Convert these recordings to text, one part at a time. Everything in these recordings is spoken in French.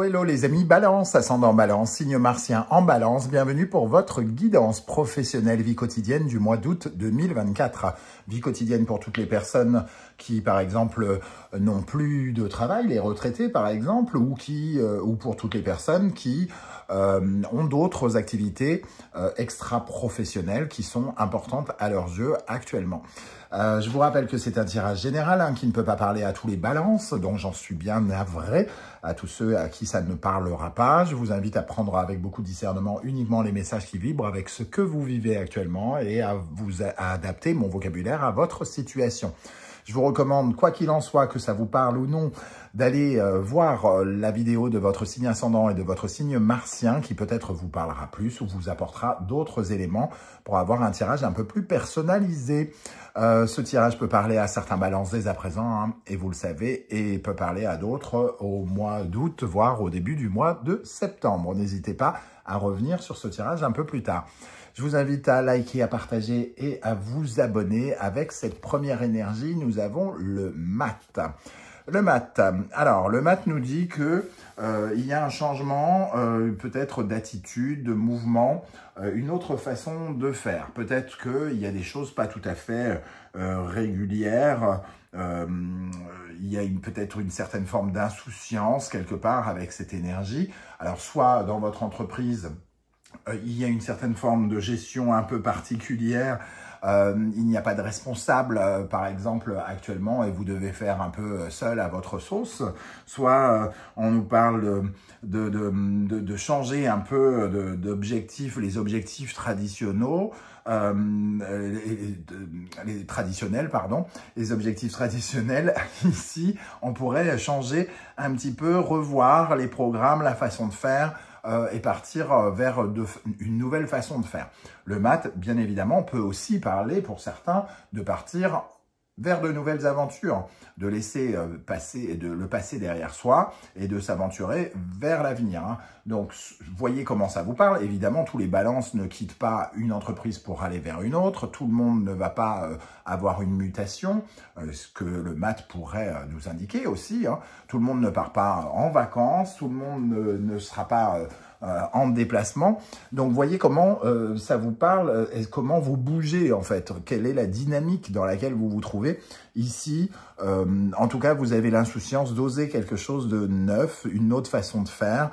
hello les amis, Balance, ascendant Balance, signe martien en Balance, bienvenue pour votre guidance professionnelle vie quotidienne du mois d'août 2024. Vie quotidienne pour toutes les personnes qui, par exemple, n'ont plus de travail, les retraités par exemple, ou pour toutes les personnes qui ont d'autres activités extra-professionnelles qui sont importantes à leurs yeux actuellement. Je vous rappelle que c'est un tirage général qui ne peut pas parler à tous les balances, donc j'en suis bien navré à tous ceux à qui ça ne parlera pas. Je vous invite à prendre avec beaucoup de discernement uniquement les messages qui vibrent avec ce que vous vivez actuellement et à adapter mon vocabulaire à votre situation. Je vous recommande, quoi qu'il en soit, que ça vous parle ou non, d'aller voir la vidéo de votre signe ascendant et de votre signe martien qui peut-être vous parlera plus ou vous apportera d'autres éléments pour avoir un tirage un peu plus personnalisé. Ce tirage peut parler à certains balances dès à présent, et vous le savez, et peut parler à d'autres au mois d'août, voire au début du mois de septembre. N'hésitez pas à revenir sur ce tirage un peu plus tard. Je vous invite à liker, à partager et à vous abonner. Avec cette première énergie, nous avons le mat. Le mat. Alors, le mat nous dit que il y a un changement peut-être d'attitude, de mouvement, une autre façon de faire. Peut-être qu'il y a des choses pas tout à fait régulières. Il y a peut-être une certaine forme d'insouciance quelque part avec cette énergie. Alors, soit dans votre entreprise, il y a une certaine forme de gestion un peu particulière. Il n'y a pas de responsable, par exemple, actuellement, et vous devez faire un peu seul à votre sauce. Soit on nous parle de changer un peu d'objectifs, les objectifs traditionnels, les objectifs traditionnels. Ici, on pourrait changer un petit peu, revoir les programmes, la façon de faire, et partir vers une nouvelle façon de faire. Le mat, bien évidemment, peut aussi parler, pour certains, de partir vers de nouvelles aventures, de laisser le passé derrière soi et de s'aventurer vers l'avenir. Donc, voyez comment ça vous parle. Évidemment, tous les balances ne quittent pas une entreprise pour aller vers une autre. Tout le monde ne va pas avoir une mutation, ce que le mat pourrait nous indiquer aussi. Tout le monde ne part pas en vacances, tout le monde ne sera pas en déplacement. Donc, voyez comment ça vous parle et comment vous bougez, en fait. Quelle est la dynamique dans laquelle vous vous trouvez ici. En tout cas, vous avez l'insouciance d'oser quelque chose de neuf, une autre façon de faire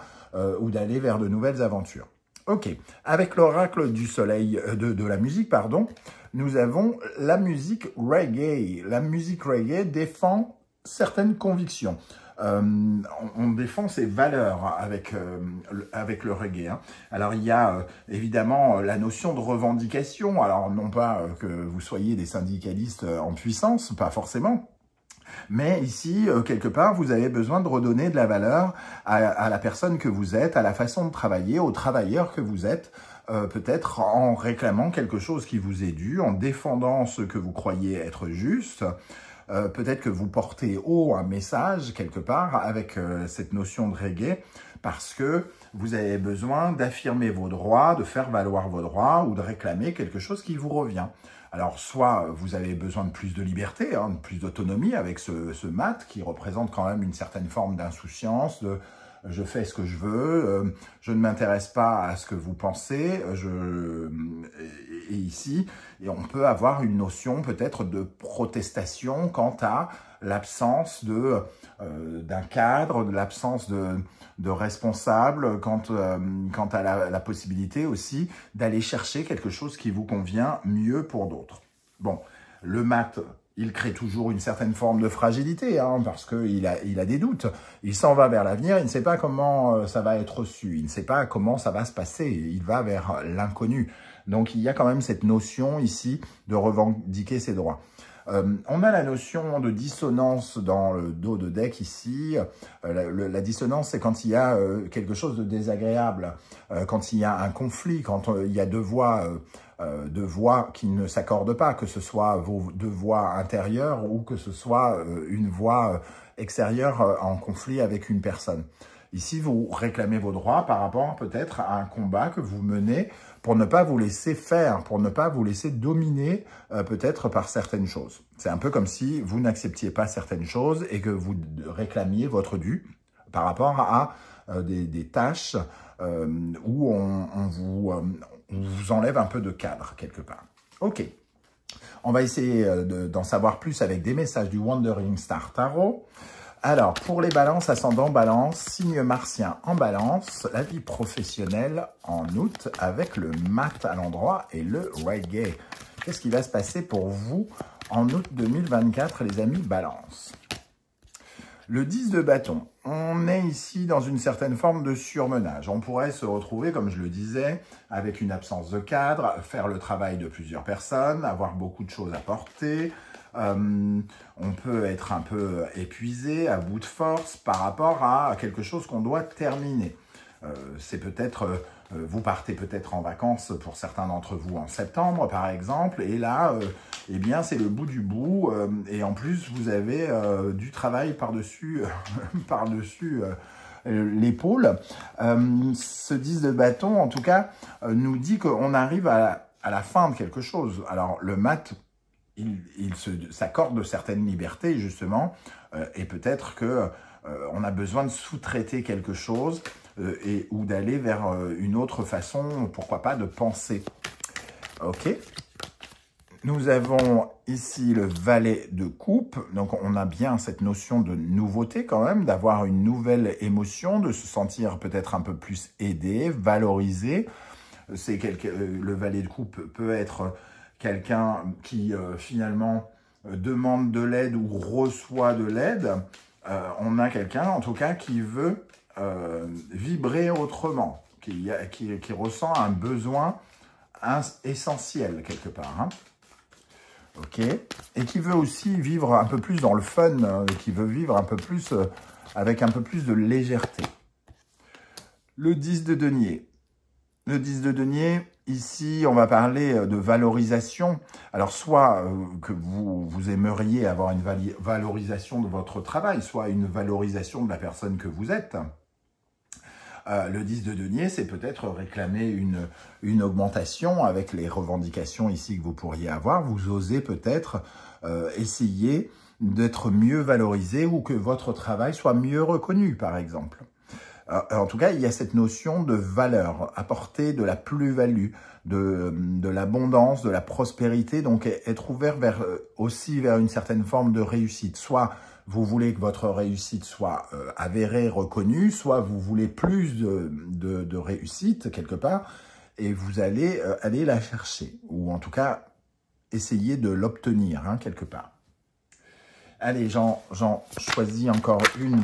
ou d'aller vers de nouvelles aventures. Ok, avec l'oracle du soleil, de la musique, pardon, nous avons la musique reggae. La musique reggae défend certaines convictions. On défend ses valeurs avec le reggae. Alors, il y a évidemment la notion de revendication. Alors, non pas que vous soyez des syndicalistes en puissance, pas forcément. Mais ici, quelque part, vous avez besoin de redonner de la valeur à la personne que vous êtes, à la façon de travailler, aux travailleurs que vous êtes, peut-être en réclamant quelque chose qui vous est dû, en défendant ce que vous croyez être juste. Peut-être que vous portez haut un message quelque part avec cette notion de reggae parce que vous avez besoin d'affirmer vos droits, de faire valoir vos droits ou de réclamer quelque chose qui vous revient. Alors, soit vous avez besoin de plus de liberté, de plus d'autonomie avec ce mat qui représente quand même une certaine forme d'insouciance, de je fais ce que je veux, je ne m'intéresse pas à ce que vous pensez, et ici, on peut avoir une notion peut-être de protestation quant à l'absence d'un cadre, de l'absence de responsable, quant à la possibilité aussi d'aller chercher quelque chose qui vous convient mieux pour d'autres. Bon, le mat, il crée toujours une certaine forme de fragilité, parce qu'il a des doutes. Il s'en va vers l'avenir, il ne sait pas comment ça va être reçu, il ne sait pas comment ça va se passer, il va vers l'inconnu. Donc, il y a quand même cette notion ici de revendiquer ses droits. On a la notion de dissonance dans le dos de deck ici. La dissonance, c'est quand il y a quelque chose de désagréable, quand il y a un conflit, quand il y a deux voix qui ne s'accordent pas, que ce soit vos deux voix intérieures ou que ce soit une voix extérieure en conflit avec une personne. Ici, vous réclamez vos droits par rapport peut-être à un combat que vous menez pour ne pas vous laisser faire, pour ne pas vous laisser dominer peut-être par certaines choses. C'est un peu comme si vous n'acceptiez pas certaines choses et que vous réclamiez votre dû par rapport à des tâches où on vous enlève un peu de cadre quelque part. Ok, on va essayer d'en savoir plus avec des messages du Wandering Star Tarot. Alors, pour les balances, ascendant balance, signe martien en balance, la vie professionnelle en août avec le mat à l'endroit et le reggae. Qu'est-ce qui va se passer pour vous en août 2024, les amis balance? Le 10 de bâton, on est ici dans une certaine forme de surmenage. On pourrait se retrouver, comme je le disais, avec une absence de cadre, faire le travail de plusieurs personnes, avoir beaucoup de choses à porter. On peut être un peu épuisé, à bout de force par rapport à quelque chose qu'on doit terminer. C'est peut-être, vous partez peut-être en vacances pour certains d'entre vous en septembre par exemple, et là, eh bien c'est le bout du bout, et en plus vous avez du travail par-dessus par-dessus l'épaule. Ce 10 de bâton, en tout cas, nous dit qu'on arrive à la fin de quelque chose. Alors le mat, il s'accorde de certaines libertés, justement, et peut-être que on a besoin de sous-traiter quelque chose ou d'aller vers une autre façon, pourquoi pas, de penser. Ok. Nous avons ici le valet de coupe, donc on a bien cette notion de nouveauté quand même, d'avoir une nouvelle émotion, de se sentir peut-être un peu plus aidé, valorisé. Le valet de coupe peut être quelqu'un qui finalement demande de l'aide ou reçoit de l'aide. On a quelqu'un en tout cas qui veut vibrer autrement, qui ressent un besoin essentiel quelque part. Hein. Ok. Et qui veut aussi vivre un peu plus dans le fun, qui veut vivre un peu plus avec un peu plus de légèreté. Le 10 de denier. Le 10 de denier, ici, on va parler de valorisation. Alors, soit que vous aimeriez avoir une valorisation de votre travail, soit une valorisation de la personne que vous êtes. Le 10 de denier, c'est peut-être réclamer une augmentation avec les revendications ici que vous pourriez avoir. Vous osez peut-être essayer d'être mieux valorisé ou que votre travail soit mieux reconnu, par exemple. En tout cas, il y a cette notion de valeur, apporter de la plus-value, de l'abondance, de la prospérité, donc être ouvert aussi vers une certaine forme de réussite. Soit vous voulez que votre réussite soit avérée, reconnue, soit vous voulez plus de réussite quelque part, et vous allez aller la chercher, ou en tout cas essayer de l'obtenir hein, quelque part. Allez, j'en choisis encore une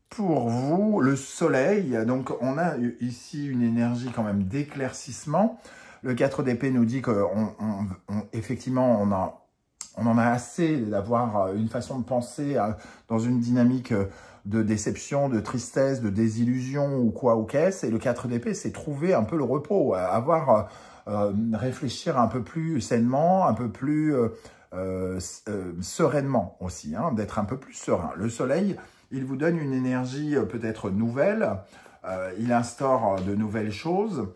pour vous, le soleil. Donc, on a ici une énergie quand même d'éclaircissement. Le 4 d'épée nous dit qu'effectivement, on en a assez d'avoir une façon de penser dans une dynamique de déception, de tristesse, de désillusion ou quoi ou qu'est-ce. Et le 4 d'épée, c'est trouver un peu le repos, réfléchir un peu plus sainement, un peu plus sereinement aussi, hein, d'être un peu plus serein. Le soleil, il vous donne une énergie peut-être nouvelle, il instaure de nouvelles choses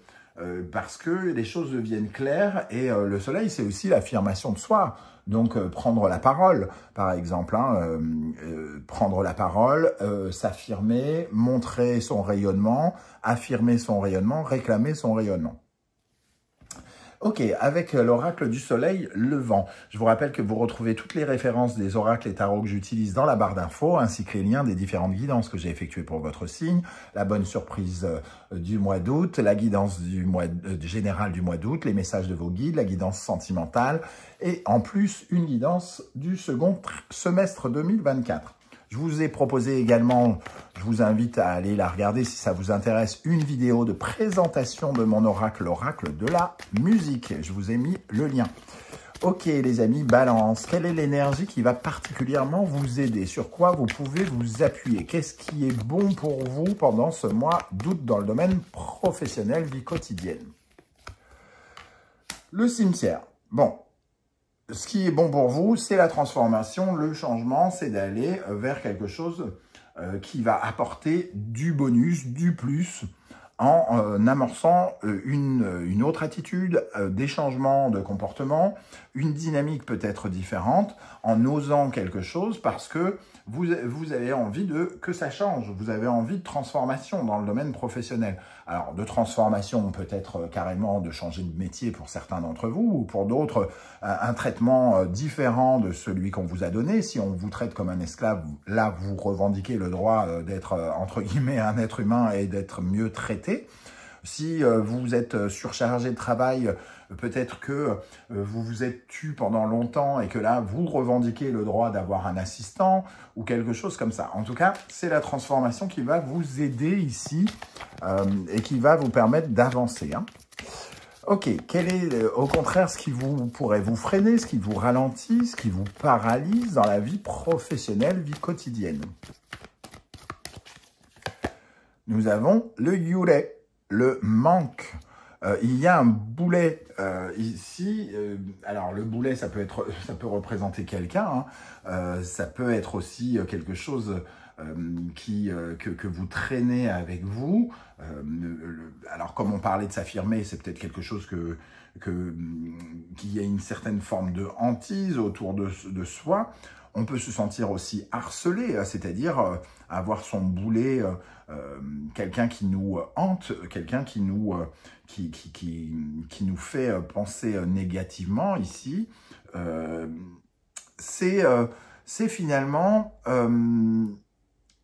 parce que les choses deviennent claires et le soleil, c'est aussi l'affirmation de soi. Donc, prendre la parole, par exemple, hein, prendre la parole, s'affirmer, montrer son rayonnement, affirmer son rayonnement, réclamer son rayonnement. Ok, avec l'oracle du soleil levant. Je vous rappelle que vous retrouvez toutes les références des oracles et tarots que j'utilise dans la barre d'infos, ainsi que les liens des différentes guidances que j'ai effectuées pour votre signe, la bonne surprise du mois d'août, la guidance générale du mois d'août, les messages de vos guides, la guidance sentimentale, et en plus, une guidance du second semestre 2024. Je vous ai proposé également, je vous invite à aller la regarder si ça vous intéresse, une vidéo de présentation de mon oracle, l'oracle de la musique. Je vous ai mis le lien. Ok les amis, balance. Quelle est l'énergie qui va particulièrement vous aider? Sur quoi vous pouvez vous appuyer? Qu'est-ce qui est bon pour vous pendant ce mois d'août dans le domaine professionnel, vie quotidienne? Le cimetière. Bon. Ce qui est bon pour vous, c'est la transformation, le changement, c'est d'aller vers quelque chose qui va apporter du bonus, du plus, en amorçant une autre attitude, des changements de comportement, une dynamique peut-être différente, en osant quelque chose parce que vous avez envie que ça change, vous avez envie de transformation dans le domaine professionnel. Alors, de transformation, peut-être carrément de changer de métier pour certains d'entre vous, ou pour d'autres, un traitement différent de celui qu'on vous a donné. Si on vous traite comme un esclave, là, vous revendiquez le droit d'être, entre guillemets, un être humain et d'être mieux traité. Si vous êtes surchargé de travail, peut-être que vous vous êtes tu pendant longtemps et que là, vous revendiquez le droit d'avoir un assistant ou quelque chose comme ça. En tout cas, c'est la transformation qui va vous aider ici et qui va vous permettre d'avancer. Hein. Ok, quel est au contraire ce qui pourrait vous freiner, ce qui vous ralentit, ce qui vous paralyse dans la vie professionnelle, vie quotidienne? Nous avons le Yule, le manque. Il y a un boulet ici. Alors le boulet, ça peut représenter quelqu'un. Hein. Ça peut être aussi quelque chose que vous traînez avec vous. Alors comme on parlait de s'affirmer, c'est peut-être quelque chose qu'il y a une certaine forme de hantise autour de soi. On peut se sentir aussi harcelé, c'est-à-dire avoir son boulet, quelqu'un qui nous hante, quelqu'un qui nous fait penser négativement ici. C'est finalement,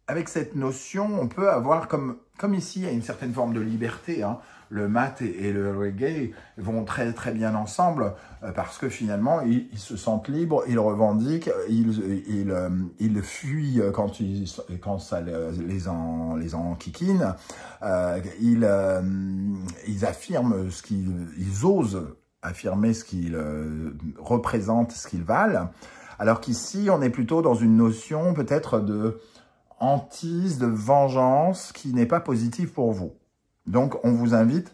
avec cette notion, on peut avoir, comme ici, il y a une certaine forme de liberté, hein. Le mat et le reggae vont très très bien ensemble parce que finalement ils se sentent libres, ils revendiquent, ils fuient quand ça les enquiquine, ils affirment ils osent affirmer ce qu'ils représentent, ce qu'ils valent, alors qu'ici on est plutôt dans une notion peut-être de hantise, de vengeance qui n'est pas positive pour vous. Donc, on vous invite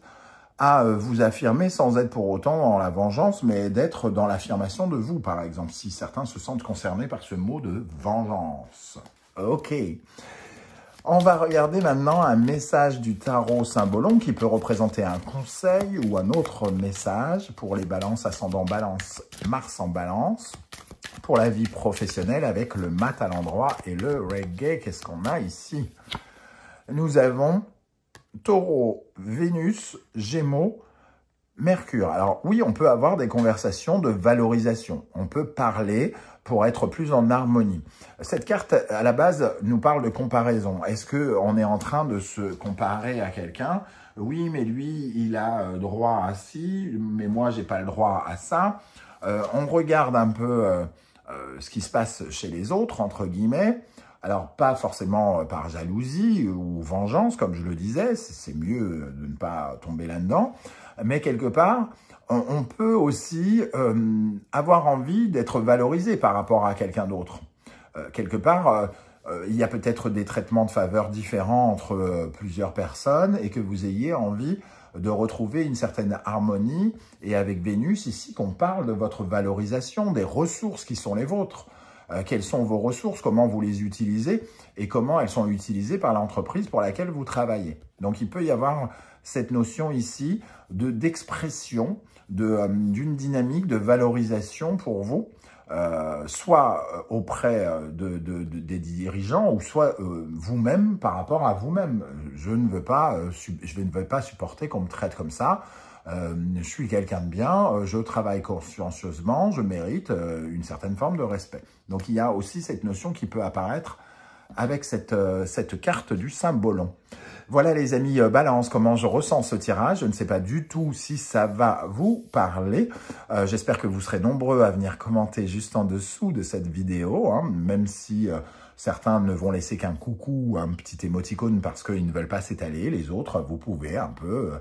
à vous affirmer sans être pour autant dans la vengeance, mais d'être dans l'affirmation de vous, par exemple, si certains se sentent concernés par ce mot de vengeance. Ok. On va regarder maintenant un message du tarot Symbolon qui peut représenter un conseil ou un autre message pour les balances, ascendant balance, Mars en balance, pour la vie professionnelle avec le mat à l'endroit et le reggae. Qu'est-ce qu'on a ici? Nous avons Taureau, Vénus, Gémeaux, Mercure. Alors oui, on peut avoir des conversations de valorisation. On peut parler pour être plus en harmonie. Cette carte, à la base, nous parle de comparaison. Est-ce qu'on est en train de se comparer à quelqu'un? Oui, mais lui, il a droit à ci, mais moi, j'ai pas le droit à ça. On regarde un peu ce qui se passe chez les autres, entre guillemets. Alors, pas forcément par jalousie ou vengeance, comme je le disais, c'est mieux de ne pas tomber là-dedans, mais quelque part, on peut aussi avoir envie d'être valorisé par rapport à quelqu'un d'autre. Quelque part, il y a peut-être des traitements de faveur différents entre plusieurs personnes et que vous ayez envie de retrouver une certaine harmonie. Et avec Vénus, ici, qu'on parle de votre valorisation, des ressources qui sont les vôtres. Quelles sont vos ressources, comment vous les utilisez et comment elles sont utilisées par l'entreprise pour laquelle vous travaillez. Donc, il peut y avoir cette notion ici d'expression, d'une dynamique de valorisation pour vous, soit auprès des dirigeants ou soit vous-même par rapport à vous-même. Je ne veux pas supporter qu'on me traite comme ça. Je suis quelqu'un de bien, je travaille consciencieusement, je mérite une certaine forme de respect. Donc, il y a aussi cette notion qui peut apparaître avec cette carte du Symbolon. Voilà les amis Balance, comment je ressens ce tirage. Je ne sais pas du tout si ça va vous parler. J'espère que vous serez nombreux à venir commenter juste en dessous de cette vidéo, hein, même si certains ne vont laisser qu'un coucou ou un petit émoticône parce qu'ils ne veulent pas s'étaler. Les autres, vous pouvez un peu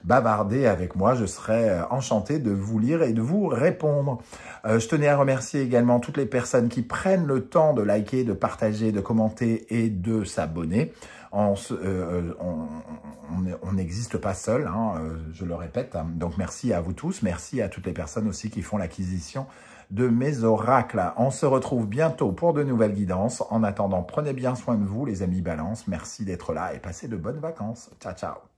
bavarder avec moi. Je serai enchanté de vous lire et de vous répondre. Je tenais à remercier également toutes les personnes qui prennent le temps de liker, de partager, de commenter et de s'abonner. on n'existe pas seul, hein, je le répète. Donc merci à vous tous, merci à toutes les personnes aussi qui font l'acquisition de mes oracles. On se retrouve bientôt pour de nouvelles guidances. En attendant, prenez bien soin de vous les amis Balance. Merci d'être là et passez de bonnes vacances. Ciao, ciao.